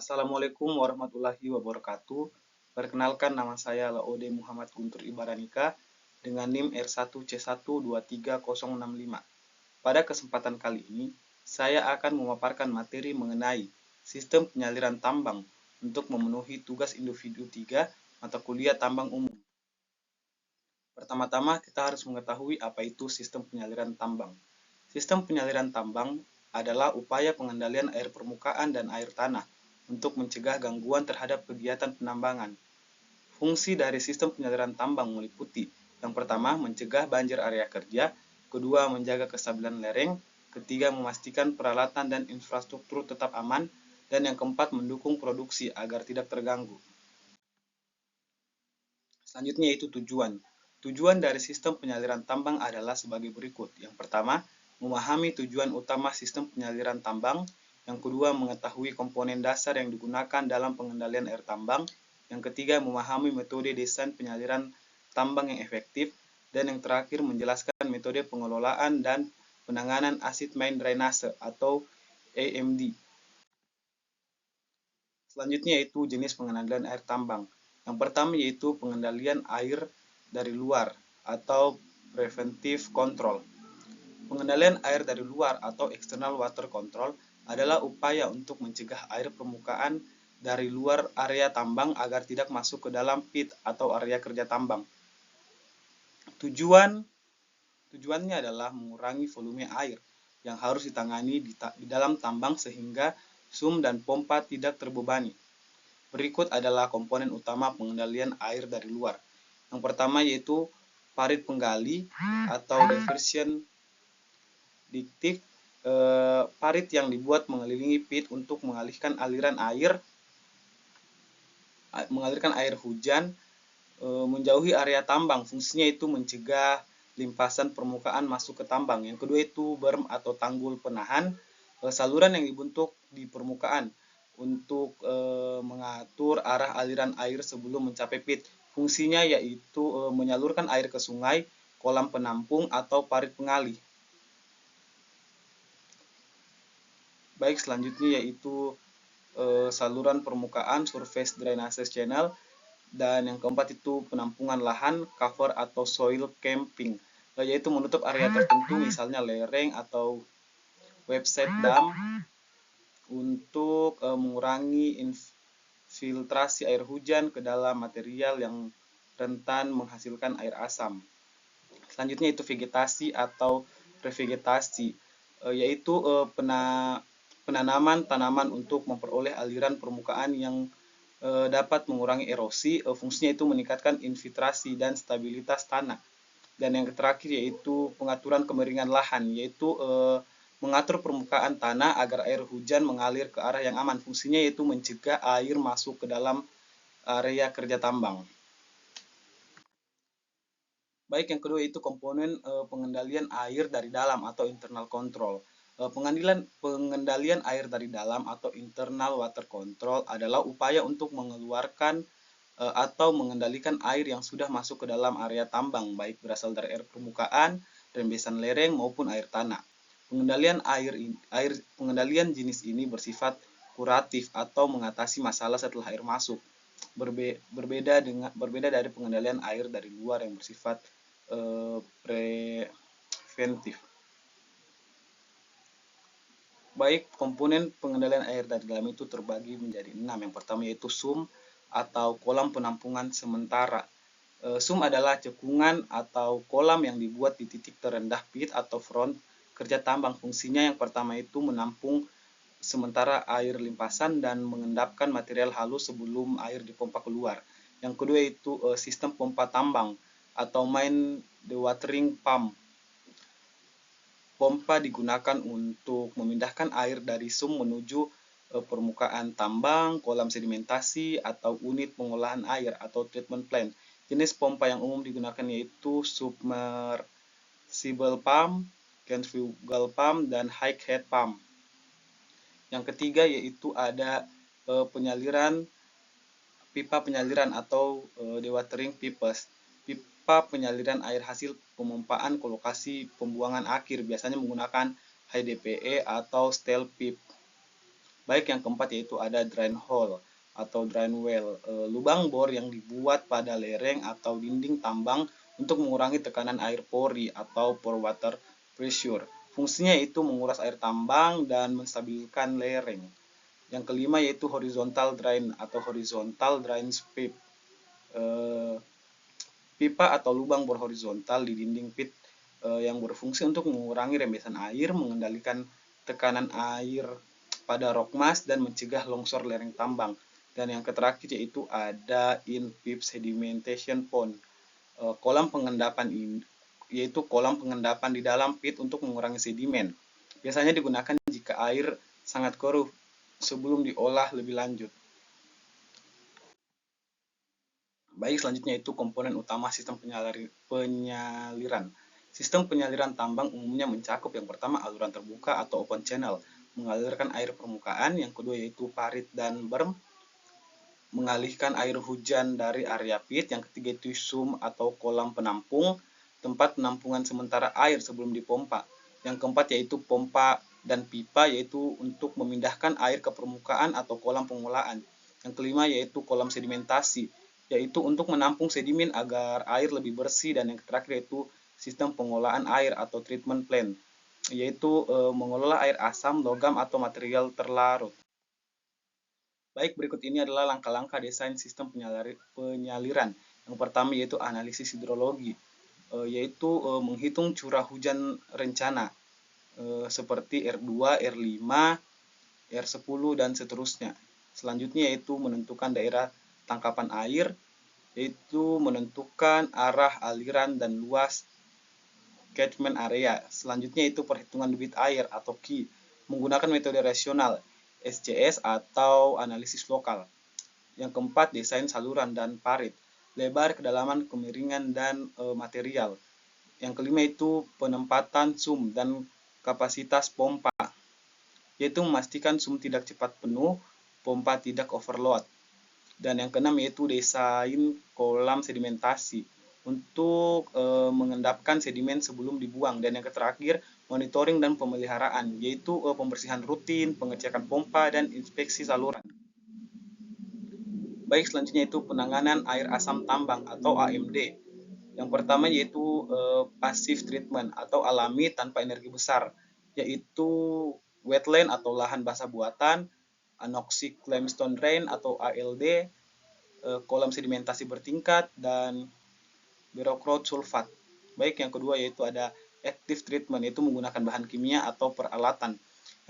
Assalamualaikum warahmatullahi wabarakatuh. Perkenalkan, nama saya Laode Muhammad Guntur Ibaranika dengan NIM R1C123065. Pada kesempatan kali ini, saya akan memaparkan materi mengenai sistem penyaliran tambang untuk memenuhi tugas individu 3 mata kuliah tambang umum. Pertama-tama kita harus mengetahui apa itu sistem penyaliran tambang. Sistem penyaliran tambang adalah upaya pengendalian air permukaan dan air tanah untuk mencegah gangguan terhadap kegiatan penambangan. Fungsi dari sistem penyaliran tambang meliputi: yang pertama, mencegah banjir area kerja; kedua, menjaga kestabilan lereng; ketiga, memastikan peralatan dan infrastruktur tetap aman; dan yang keempat, mendukung produksi agar tidak terganggu. Selanjutnya yaitu tujuan. Tujuan dari sistem penyaliran tambang adalah sebagai berikut. Yang pertama, memahami tujuan utama sistem penyaliran tambang. Yang kedua, mengetahui komponen dasar yang digunakan dalam pengendalian air tambang. Yang ketiga, memahami metode desain penyaliran tambang yang efektif. Dan yang terakhir, menjelaskan metode pengelolaan dan penanganan acid mine drainase atau AMD. Selanjutnya yaitu jenis pengendalian air tambang. Yang pertama yaitu pengendalian air dari luar atau preventive control. Pengendalian air dari luar atau external water control adalah upaya untuk mencegah air permukaan dari luar area tambang agar tidak masuk ke dalam pit atau area kerja tambang. Tujuannya adalah mengurangi volume air yang harus ditangani di dalam tambang sehingga sump dan pompa tidak terbebani. Berikut adalah komponen utama pengendalian air dari luar. Yang pertama yaitu parit penggali atau diversion diktif, parit yang dibuat mengelilingi pit untuk mengalirkan air hujan menjauhi area tambang. Fungsinya itu mencegah limpasan permukaan masuk ke tambang. Yang kedua itu berm atau tanggul penahan, saluran yang dibentuk di permukaan untuk mengatur arah aliran air sebelum mencapai pit. Fungsinya yaitu menyalurkan air ke sungai, kolam penampung, atau parit pengalih. Baik, selanjutnya yaitu saluran permukaan, surface drainage channel. Dan yang keempat itu penampungan lahan, cover atau soil camping, yaitu menutup area tertentu misalnya lereng atau website dam untuk mengurangi infiltrasi air hujan ke dalam material yang rentan menghasilkan air asam. Selanjutnya itu vegetasi atau revegetasi, yaitu penanaman tanaman untuk memperoleh aliran permukaan yang dapat mengurangi erosi. Fungsinya itu meningkatkan infiltrasi dan stabilitas tanah. Dan yang terakhir yaitu pengaturan kemiringan lahan, yaitu mengatur permukaan tanah agar air hujan mengalir ke arah yang aman. Fungsinya yaitu mencegah air masuk ke dalam area kerja tambang. Baik, yang kedua itu komponen pengendalian air dari dalam atau internal control. Pengendalian air dari dalam atau internal water control adalah upaya untuk mengeluarkan atau mengendalikan air yang sudah masuk ke dalam area tambang, baik berasal dari air permukaan, rembesan lereng maupun air tanah. Pengendalian jenis ini bersifat kuratif atau mengatasi masalah setelah air masuk. Berbeda dari pengendalian air dari luar yang bersifat preventif. Baik, komponen pengendalian air dari dalam itu terbagi menjadi 6. Yang pertama yaitu sump atau kolam penampungan sementara. Sump adalah cekungan atau kolam yang dibuat di titik terendah pit atau front kerja tambang. Fungsinya yang pertama itu menampung sementara air limpasan dan mengendapkan material halus sebelum air dipompa keluar. Yang kedua itu sistem pompa tambang atau main dewatering pump. Pompa digunakan untuk memindahkan air dari sump menuju permukaan tambang, kolam sedimentasi, atau unit pengolahan air atau treatment plant. Jenis pompa yang umum digunakan yaitu submersible pump, centrifugal pump, dan high head pump. Yang ketiga yaitu ada pipa penyaliran atau dewatering pipes. Pipa penyaliran air hasil pemompaan ke lokasi pembuangan akhir biasanya menggunakan HDPE atau steel pipe. Baik yang keempat yaitu ada drain hole atau drain well, lubang bor yang dibuat pada lereng atau dinding tambang untuk mengurangi tekanan air pori atau pore water pressure. Fungsinya yaitu menguras air tambang dan menstabilkan lereng. Yang kelima yaitu horizontal drain atau horizontal drain pipe. Pipa atau lubang bor horizontal di dinding pit yang berfungsi untuk mengurangi rembesan air, mengendalikan tekanan air pada rock mass dan mencegah longsor lereng tambang. Dan yang terakhir yaitu ada in-pit sedimentation pond, kolam pengendapan ini yaitu kolam pengendapan di dalam pit untuk mengurangi sedimen. Biasanya digunakan jika air sangat keruh sebelum diolah lebih lanjut. Baik, selanjutnya itu komponen utama sistem penyaliran. Sistem penyaliran tambang umumnya mencakup yang pertama aluran terbuka atau open channel, mengalirkan air permukaan, yang kedua yaitu parit dan berm, mengalihkan air hujan dari area pit, yang ketiga itu sump atau kolam penampung, tempat penampungan sementara air sebelum dipompa. Yang keempat yaitu pompa dan pipa, yaitu untuk memindahkan air ke permukaan atau kolam pengolahan. Yang kelima yaitu kolam sedimentasi, yaitu untuk menampung sedimen agar air lebih bersih. Dan yang terakhir yaitu sistem pengolahan air atau treatment plant, yaitu mengelola air asam, logam atau material terlarut. Baik, berikut ini adalah langkah-langkah desain sistem penyaliran. Yang pertama yaitu analisis hidrologi, yaitu menghitung curah hujan rencana, seperti R2, R5, R10, dan seterusnya. Selanjutnya yaitu menentukan daerah tangkapan air, yaitu menentukan arah aliran dan luas catchment area. Selanjutnya itu perhitungan debit air atau Q menggunakan metode rasional, SCS atau analisis lokal. Yang keempat, desain saluran dan parit, lebar, kedalaman, kemiringan, dan material. Yang kelima itu penempatan sump dan kapasitas pompa, yaitu memastikan sump tidak cepat penuh, pompa tidak overload. Dan yang keenam yaitu desain kolam sedimentasi untuk mengendapkan sedimen sebelum dibuang. Dan yang terakhir monitoring dan pemeliharaan, yaitu pembersihan rutin, pengecekan pompa, dan inspeksi saluran. Baik, selanjutnya itu penanganan air asam tambang atau AMD. Yang pertama yaitu passive treatment atau alami tanpa energi besar, yaitu wetland atau lahan basah buatan, anoxic limestone drain atau ALD, kolam sedimentasi bertingkat, dan berocrot sulfat. Baik, yang kedua yaitu ada active treatment, yaitu menggunakan bahan kimia atau peralatan.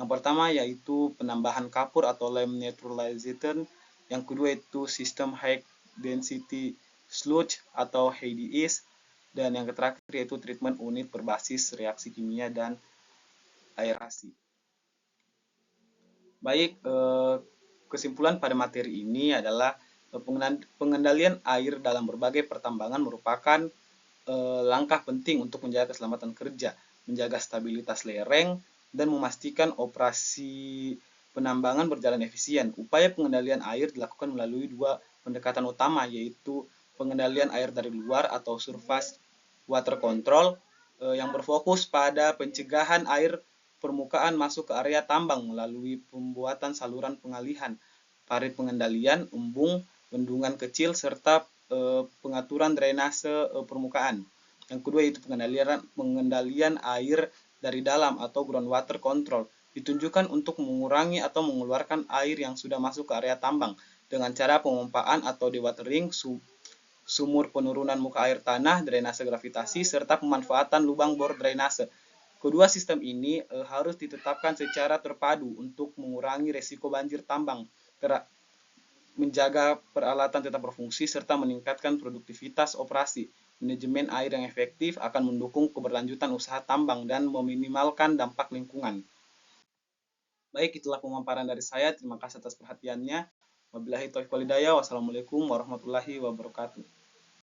Yang pertama yaitu penambahan kapur atau lime neutralization, yang kedua itu sistem high density sludge atau HDS, dan yang terakhir yaitu treatment unit berbasis reaksi kimia dan aerasi. Baik, kesimpulan pada materi ini adalah pengendalian air dalam berbagai pertambangan merupakan langkah penting untuk menjaga keselamatan kerja, menjaga stabilitas lereng, dan memastikan operasi penambangan berjalan efisien. Upaya pengendalian air dilakukan melalui dua pendekatan utama, yaitu pengendalian air dari luar atau surface water control, yang berfokus pada pencegahan air permukaan masuk ke area tambang melalui pembuatan saluran pengalihan, parit pengendalian, embung, bendungan kecil, serta pengaturan drainase permukaan. Yang kedua yaitu pengendalian air dari dalam atau groundwater control, ditunjukkan untuk mengurangi atau mengeluarkan air yang sudah masuk ke area tambang dengan cara pemompaan atau dewatering, sumur penurunan muka air tanah, drainase gravitasi, serta pemanfaatan lubang bor drainase. Kedua sistem ini harus ditetapkan secara terpadu untuk mengurangi resiko banjir tambang, menjaga peralatan tetap berfungsi, serta meningkatkan produktivitas operasi. Manajemen air yang efektif akan mendukung keberlanjutan usaha tambang dan meminimalkan dampak lingkungan. Baik, itulah pemaparan dari saya. Terima kasih atas perhatiannya. Wabillahi taufiq wal hidayah. Wassalamualaikum warahmatullahi wabarakatuh.